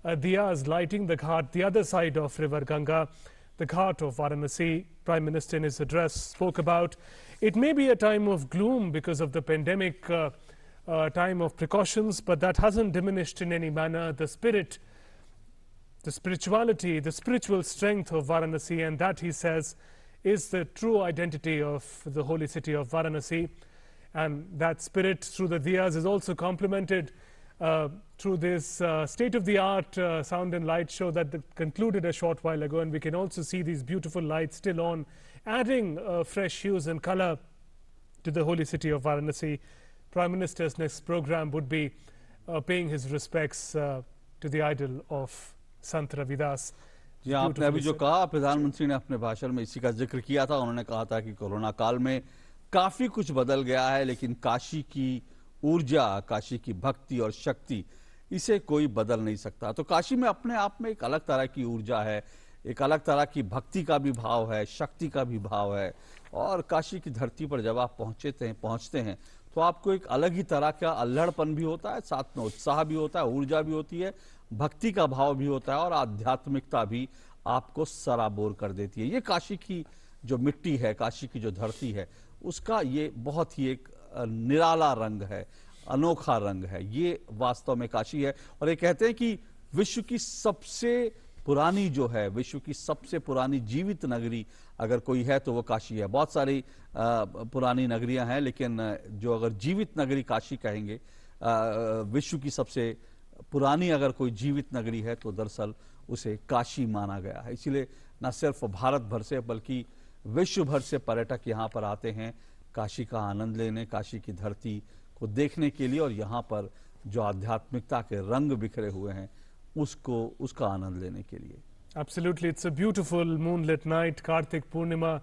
diyas lighting the ghat, the other side of River Ganga, the ghat of Varanasi. Prime Minister in his address spoke about it may be a time of gloom because of the pandemic, time of precautions, but that hasn't diminished in any manner the spirit the spirituality, the spiritual strength of Varanasi, and that, he says, is the true identity of the holy city of Varanasi. And that spirit through the diyas is also complemented through this state-of-the-art sound and light show that concluded a short while ago, and we can also see these beautiful lights still on, adding fresh hues and color to the holy city of Varanasi. Prime Minister's next program would be paying his respects to the idol of Saint Ravidas. जी, आपने अभी जो कहा, प्रधानमंत्री ने अपने भाषण में इसी का जिक्र किया था। उन्होंने कहा था कि कोरोना काल में काफी कुछ बदल गया है, लेकिन काशी की ऊर्जा, काशी की भक्ति और शक्ति, इसे कोई बदल नहीं सकता। तो काशी में अपने आप में एक अलग तरह की ऊर्जा है, एक अलग तरह की भक्ति का भी भाव है, शक्ति का भी भाव है। और काशी की धरती पर जब आप पहुंचते हैं तो आपको एक अलग ही तरह का अल्हड़पन भी होता है, साथ में उत्साह भी होता है, ऊर्जा भी होती है, भक्ति का भाव भी होता है और आध्यात्मिकता भी आपको सराबोर कर देती है। ये काशी की जो मिट्टी है, काशी की जो धरती है, उसका ये बहुत ही एक निराला रंग है, अनोखा रंग है। ये वास्तव में काशी है। और ये कहते हैं कि विश्व की सबसे पुरानी जो है, विश्व की सबसे पुरानी जीवित नगरी अगर कोई है तो वो काशी है। बहुत सारी पुरानी नगरियां हैं, लेकिन जो अगर जीवित नगरी काशी कहेंगे, विश्व की सबसे पुरानी अगर कोई जीवित नगरी है तो दरअसल उसे काशी माना गया है। इसलिए न सिर्फ भारत भर से बल्कि विश्व भर से पर्यटक यहाँ पर आते हैं काशी का आनंद लेने, काशी की धरती को देखने के लिए, और यहाँ पर जो आध्यात्मिकता के रंग बिखरे हुए हैं उसका आनंद लेने के लिए। Absolutely, it's a beautiful moonlit night, Kartik Purnima.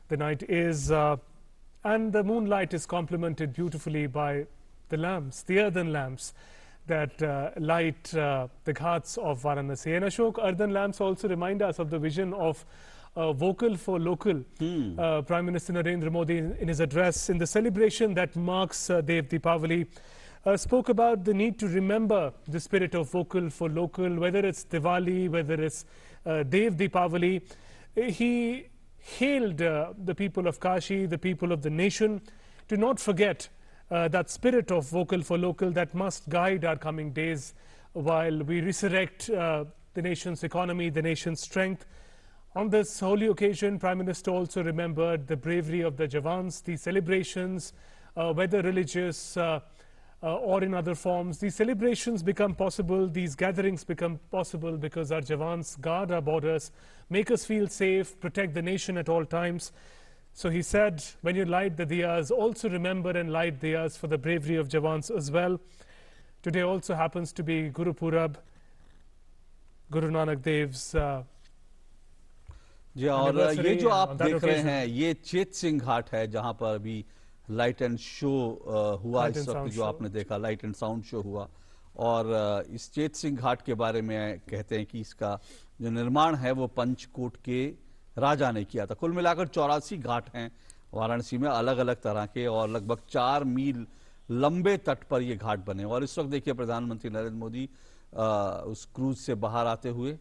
The night is, and the moonlight is complemented beautifully by the lamps, the earthen lamps that light the ghats of Varanasi. And Ashok, earthen lamps also remind us of the vision of vocal for local. Prime Minister Narendra Modi, in his address in the celebration that marks Dev Deepavali, spoke about the need to remember the spirit of vocal for local, whether it's Diwali, whether it's Dev Deepavali. He hailed the people of Kashi, the people of the nation, to not forget that spirit of vocal for local that must guide our coming days while we resurrect the nation's economy, the nation's strength. On this holy occasion, Prime Minister also remembered the bravery of the Jawans, the celebrations, whether religious or in other forms. These celebrations become possible, these gatherings become possible because our Jawans guard our borders, make us feel safe, protect the nation at all times. So he said, when you light the diyas, also remember and light diyas for the bravery of Jawans as well. Today also happens to be Guru Purab, Guru Nanak Dev's जी। और ये जो आप देख रहे हैं, ये चेत सिंह घाट है जहां पर अभी लाइट एंड शो हुआ। इस वक्त जो आपने देखा, लाइट एंड साउंड शो हुआ। और इस चेत सिंह घाट के बारे में कहते हैं कि इसका जो निर्माण है वो पंचकोट के राजा ने किया था। कुल मिलाकर 84 घाट हैं वाराणसी में, अलग अलग तरह के, और लगभग 4 मील लंबे तट पर ये घाट बने। और इस वक्त देखिए, प्रधानमंत्री नरेंद्र मोदी उस क्रूज से बाहर आते हुए,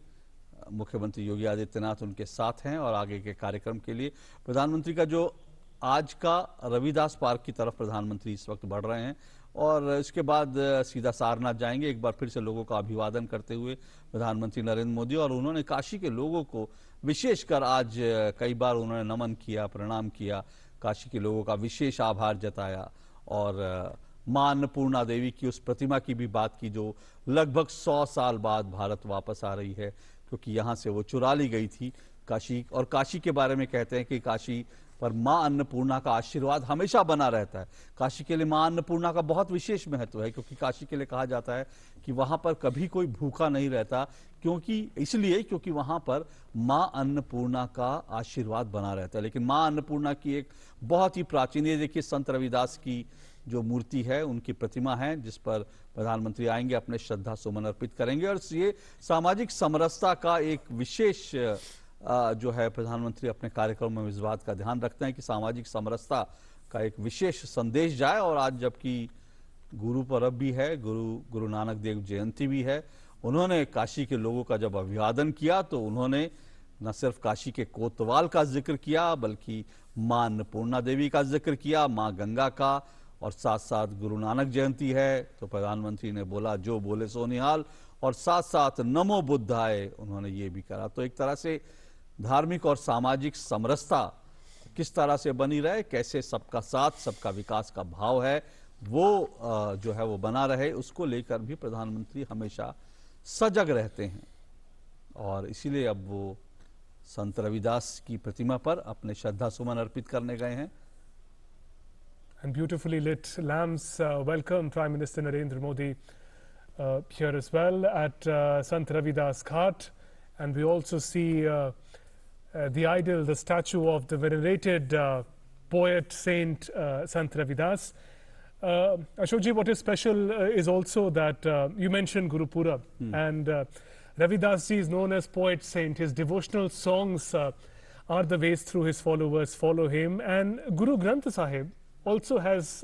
मुख्यमंत्री योगी आदित्यनाथ उनके साथ हैं, और आगे के कार्यक्रम के लिए प्रधानमंत्री का जो आज का रविदास पार्क की तरफ प्रधानमंत्री इस वक्त बढ़ रहे हैं, और इसके बाद सीधा सारनाथ जाएंगे। एक बार फिर से लोगों का अभिवादन करते हुए प्रधानमंत्री नरेंद्र मोदी, और उन्होंने काशी के लोगों को विशेषकर आज कई बार उन्होंने नमन किया, प्रणाम किया, काशी के लोगों का विशेष आभार जताया, और मां अन्नपूर्णा देवी की उस प्रतिमा की भी बात की जो लगभग 100 साल बाद भारत वापस आ रही है, क्योंकि यहाँ से वो चुरा ली गई थी काशी। और काशी के बारे में कहते हैं कि काशी पर मां अन्नपूर्णा का आशीर्वाद हमेशा बना रहता है। काशी के लिए मां अन्नपूर्णा का बहुत विशेष महत्व है, क्योंकि काशी के लिए कहा जाता है कि वहां पर कभी कोई भूखा नहीं रहता, क्योंकि वहां पर मां अन्नपूर्णा का आशीर्वाद बना रहता है। लेकिन मां अन्नपूर्णा की एक बहुत ही प्राचीन, ये देखिए संत रविदास की जो मूर्ति है, उनकी प्रतिमा है, जिस पर प्रधानमंत्री आएंगे, अपने श्रद्धा सुमन अर्पित करेंगे। और ये सामाजिक समरसता का एक विशेष जो है, प्रधानमंत्री अपने कार्यक्रम में इस बात का ध्यान रखते हैं कि सामाजिक समरसता का एक विशेष संदेश जाए। और आज जबकि गुरु पर्व भी है, गुरु नानक देव जयंती भी है, उन्होंने काशी के लोगों का जब अभिवादन किया तो उन्होंने न सिर्फ काशी के कोतवाल का जिक्र किया, बल्कि मां अन्नपूर्णा देवी का जिक्र किया, मां गंगा का, और साथ साथ गुरु नानक जयंती है तो प्रधानमंत्री ने बोला जो बोले सो निहाल, और साथ साथ नमो बुद्धाय उन्होंने ये भी करा। तो एक तरह से धार्मिक और सामाजिक समरसता किस तरह से बनी रहे, कैसे सबका साथ सबका विकास का भाव है वो जो है वो बना रहे, उसको लेकर भी प्रधानमंत्री हमेशा सजग रहते हैं। और इसीलिए अब वो संत रविदास की प्रतिमा पर अपने श्रद्धा सुमन अर्पित करने गए हैं। And beautifully lit lamps welcome Prime Minister Narendra Modi here as well at Sant Ravidas Ghat. And we also see the idol, the statue of the venerated poet Saint Sant Ravidas. Ashokji, what is special is also that you mentioned Guru Purab, and Ravidas ji is known as poet saint. His devotional songs are the ways through his followers follow him, and Guru Granth Sahib also has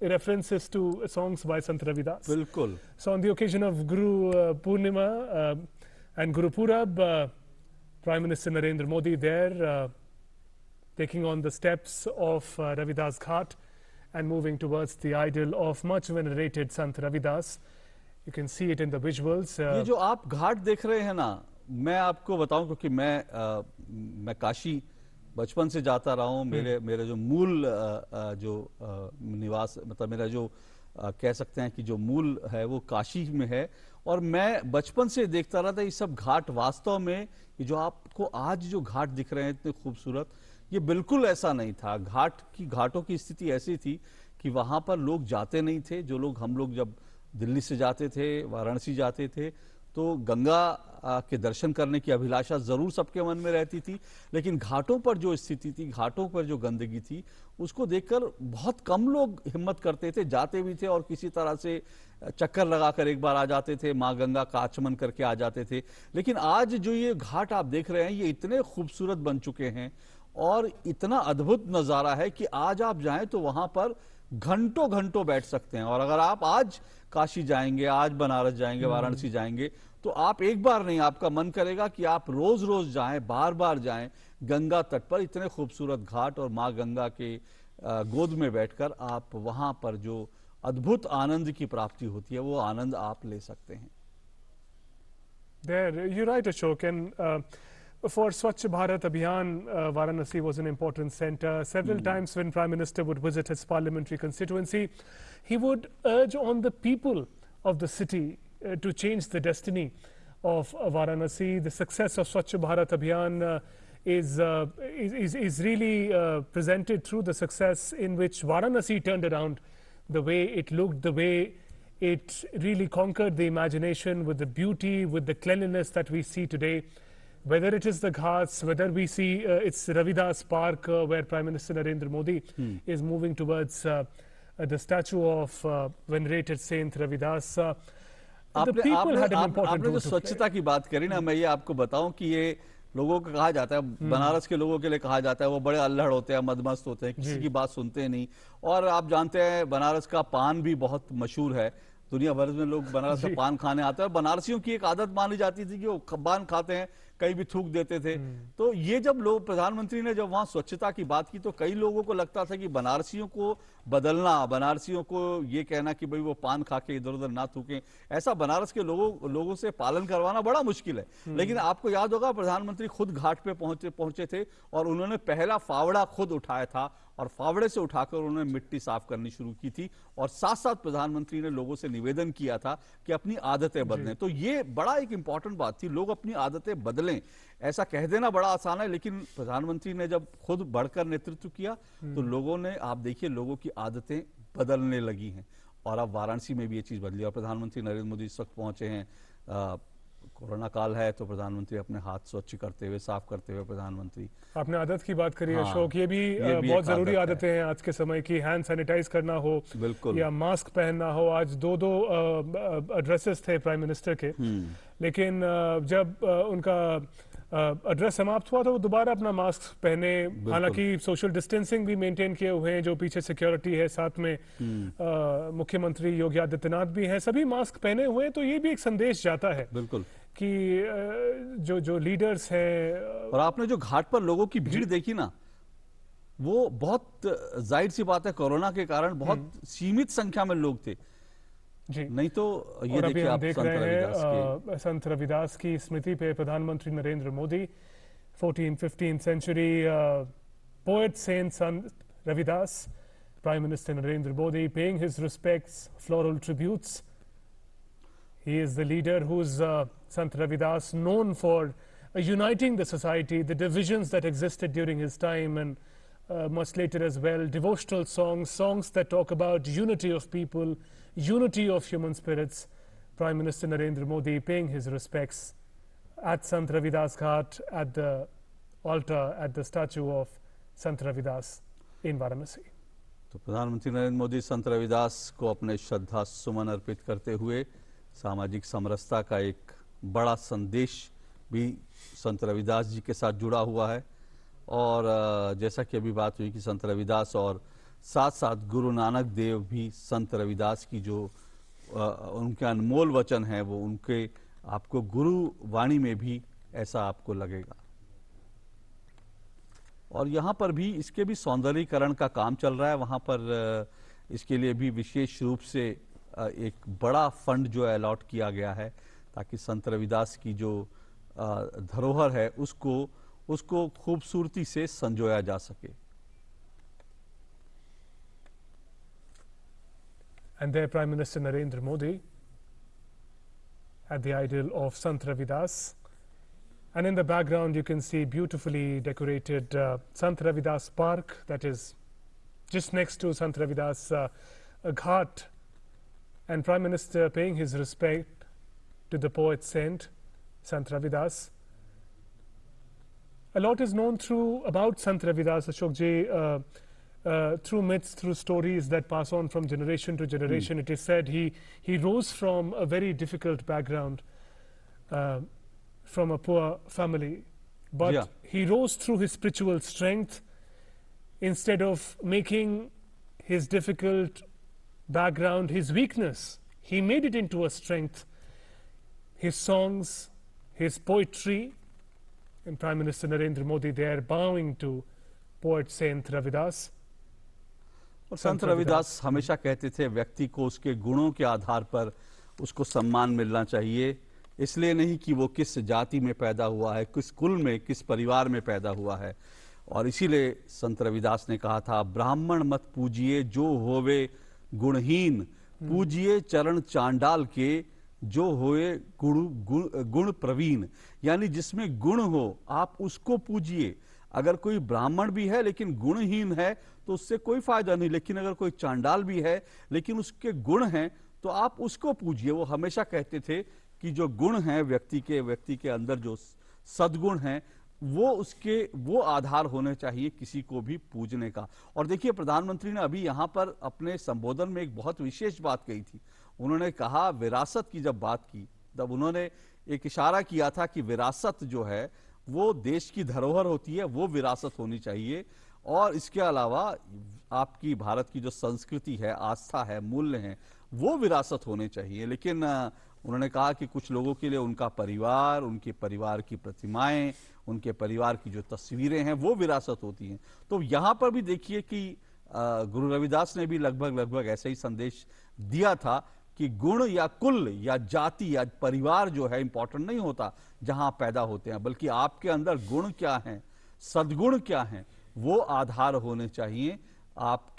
references to songs by Sant Ravidas. बिल्कुल। So on the occasion of Guru Purnima and Guru Purab, Prime Minister Narendra Modi there taking on the steps of Ravidas Ghat and moving towards the idol of much venerated Sant Ravidas. You can see it in the visuals. ये जो आप घाट देख रहे हैं ना, मैं आपको बताऊं क्योंकि मैं काशी बचपन से जाता रहा हूँ। मेरे जो मूल जो निवास मतलब मेरा जो कह सकते हैं कि जो मूल है वो काशी में है, और मैं बचपन से देखता रहा था। ये सब घाट वास्तव में ये जो आपको आज जो घाट दिख रहे हैं इतने खूबसूरत, ये बिल्कुल ऐसा नहीं था। घाटों की स्थिति ऐसी थी कि वहां पर लोग जाते नहीं थे। हम लोग जब दिल्ली से जाते थे, वाराणसी जाते थे, तो गंगा के दर्शन करने की अभिलाषा जरूर सबके मन में रहती थी, लेकिन घाटों पर जो स्थिति थी, घाटों पर जो गंदगी थी, उसको देखकर बहुत कम लोग हिम्मत करते थे, जाते भी थे और किसी तरह से चक्कर लगाकर एक बार आ जाते थे, माँ गंगा का आचमन करके आ जाते थे। लेकिन आज जो ये घाट आप देख रहे हैं, ये इतने खूबसूरत बन चुके हैं और इतना अद्भुत नजारा है कि आज आप जाएं तो वहां पर घंटों घंटों बैठ सकते हैं। और अगर आप आज काशी जाएंगे, आज बनारस जाएंगे, वाराणसी जाएंगे, तो आप एक बार नहीं, आपका मन करेगा कि आप रोज रोज जाएं, बार बार जाएं गंगा तट पर। इतने खूबसूरत घाट और माँ गंगा के गोद में बैठकर आप वहां पर जो अद्भुत आनंद की प्राप्ति होती है, वो आनंद आप ले सकते हैं। There, you're right, Ashok. And for Swachh Bharat Abhiyan, Varanasi was an important center. Several times when Prime Minister would visit his parliamentary constituency, he would urge on the people of the city to change the destiny of Varanasi. The success of Swachh Bharat Abhiyan is really presented through the success in which Varanasi turned around, the way it looked, the way it really conquered the imagination with the beauty, with the cleanliness that we see today. Whether it is the Ghats, whether we see it's Ravidas Park where Prime Minister Narendra Modi is moving towards the statue of venerated Saint Ravidas. The people had an important role to play. स्वच्छता की बात करी ना, मैं ये आपको बताऊं कि ये लोगों को कहा जाता है, बनारस के लोगों के लिए कहा जाता है, वो बड़े अल्हड़ होते हैं, मदमस्त होते हैं, किसी की बात सुनते नहीं। और आप जानते हैं बनारस का पान भी बहुत मशहूर है, दुनिया भर में लोग बनारस का पान खाने आते हैं। और बनारसियों की एक आदत मानी जाती थी कि वो पान खाते हैं, कहीं भी थूक देते थे। तो ये जब लोग, प्रधानमंत्री ने जब वहां स्वच्छता की बात की, तो कई लोगों को लगता था कि बनारसियों को बदलना, बनारसियों को ये कहना कि भाई वो पान खा के इधर उधर ना थूकें, ऐसा बनारस के लोगों से पालन करवाना बड़ा मुश्किल है। लेकिन आपको याद होगा प्रधानमंत्री खुद घाट पे पहुंचे थे और उन्होंने पहला फावड़ा खुद उठाया था और फावड़े से उठाकर उन्होंने मिट्टी साफ करनी शुरू की थी। और साथ साथ प्रधानमंत्री ने लोगों से निवेदन किया था कि अपनी आदतें बदलें। तो ये बड़ा एक इंपॉर्टेंट बात थी, लोग अपनी आदतें बदलें। ऐसा कह देना बड़ा आसान है, लेकिन प्रधानमंत्री ने जब खुद बढ़कर नेतृत्व किया तो लोगों ने, आप देखिए, लोगों की आदतें बदलने लगी हैं। और अब वाराणसी में भी ये चीज बदली। और प्रधानमंत्री नरेंद्र मोदी इस वक्त पहुंचे हैं, कोरोना काल है, तो प्रधानमंत्री अपने हाथ स्वच्छ करते हुए, साफ करते हुए प्रधानमंत्री। आपने आदत की बात करी अशोक, ये भी बहुत जरूरी आदतें हैं आज के समय की। हैंड सैनिटाइज करना हो, बिल्कुल, या मास्क पहनना हो। आज दो एड्रेसेस थे प्राइम मिनिस्टर के, लेकिन जब उनका एड्रेस समाप्त हुआ तो वो दोबारा अपना मास्क पहने। हालांकि सोशल डिस्टेंसिंग भी मेंटेन किए हुए हैं, जो पीछे सिक्योरिटी है, साथ में मुख्यमंत्री योगी आदित्यनाथ भी हैं, सभी मास्क पहने हुए हैं। तो ये भी एक संदेश जाता है, बिल्कुल, कि जो लीडर्स हैं। और आपने जो घाट पर लोगों की भीड़ देखी ना, वो बहुत जाहिर सी बात है, कोरोना के कारण बहुत सीमित संख्या में लोग थे, जी नहीं तो ये और अभी देखिए हम आप देख संत रहे रविदास हैं के संत रविदास की स्मृति पे प्रधानमंत्री Narendra Modi 14th-15th century poet Saint Ravidas, Prime Minister Narendra Modi paying his respects, floral tributes. He is the leader who's Sant Ravidas known for uniting the society, the divisions that existed during his time and much later as well, devotional songs, songs that talk about unity of people, unity of human spirits. Prime Minister Narendra Modi paying his respects at Sant Ravidas Ghat, at the altar, at the statue of Sant Ravidas in Varanasi. तो प्रधानमंत्री नरेंद्र मोदी संत रविदास को अपने श्रद्धा सुमन अर्पित करते हुए सामाजिक समरसता का एक बड़ा संदेश भी संत रविदास जी के साथ जुड़ा हुआ है। और जैसा कि अभी बात हुई कि संत रविदास और साथ साथ गुरु नानक देव भी संत रविदास की जो उनके अनमोल वचन है वो उनके आपको गुरु वाणी में भी ऐसा आपको लगेगा। और यहाँ पर भी इसके भी सौंदर्यीकरण का काम चल रहा है। वहाँ पर इसके लिए भी विशेष रूप से एक बड़ा फंड जो है अलॉट किया गया है ताकि संत रविदास की जो धरोहर है उसको खूबसूरती से संजोया जा सके। And there Prime Minister Narendra Modi at the idol of Sant Ravidas. And in the background you can see beautifully decorated Sant Ravidas Park that is just next to Sant Ravidas Ghat, and Prime Minister paying his respect to the poet saint Sant Ravidas. A lot is known about Sant Ravidas, Ashok ji, through myths, through stories that pass on from generation to generation. It is said he rose from a very difficult background, from a poor family, but he rose through his spiritual strength. Instead of making his difficult background his weakness, he made it into a strength. His songs, his poetry, and Prime Minister Narendra Modi there bowing to poet Saint Ravidas. और संत रविदास हमेशा कहते थे व्यक्ति को उसके गुणों के आधार पर उसको सम्मान मिलना चाहिए, इसलिए नहीं कि वो किस जाति में पैदा हुआ है, किस कुल में, किस परिवार में पैदा हुआ है। और इसीलिए संत रविदास ने कहा था, ब्राह्मण मत पूजिए जो होवे गुणहीन, पूजिए चरण चांडाल के जो होए गुण प्रवीण। यानी जिसमें गुण हो आप उसको पूजिए। अगर कोई ब्राह्मण भी है लेकिन गुणहीन है तो उससे कोई फायदा नहीं, लेकिन अगर कोई चांडाल भी है लेकिन उसके गुण हैं तो आप उसको पूजिए। वो हमेशा कहते थे कि जो गुण हैं व्यक्ति के अंदर जो सद्गुण हैं वो आधार होने चाहिए किसी को भी पूजने का। और देखिए प्रधानमंत्री ने अभी यहाँ पर अपने संबोधन में एक बहुत विशेष बात कही थी। उन्होंने कहा, विरासत की जब बात की तब उन्होंने एक इशारा किया था कि विरासत जो है वो देश की धरोहर होती है, वो विरासत होनी चाहिए। और इसके अलावा आपकी भारत की जो संस्कृति है, आस्था है, मूल्य हैं, वो विरासत होने चाहिए। लेकिन उन्होंने कहा कि कुछ लोगों के लिए उनका परिवार, उनके परिवार की प्रतिमाएं, उनके परिवार की जो तस्वीरें हैं वो विरासत होती हैं। तो यहाँ पर भी देखिए कि गुरु रविदास ने भी लगभग ऐसा ही संदेश दिया था कि गुण या कुल या जाति या परिवार जो है इंपॉर्टेंट नहीं होता जहां आप पैदा होते हैं, बल्कि आपके अंदर गुण क्या हैं, सद्गुण क्या हैं, वो आधार होने चाहिए। आप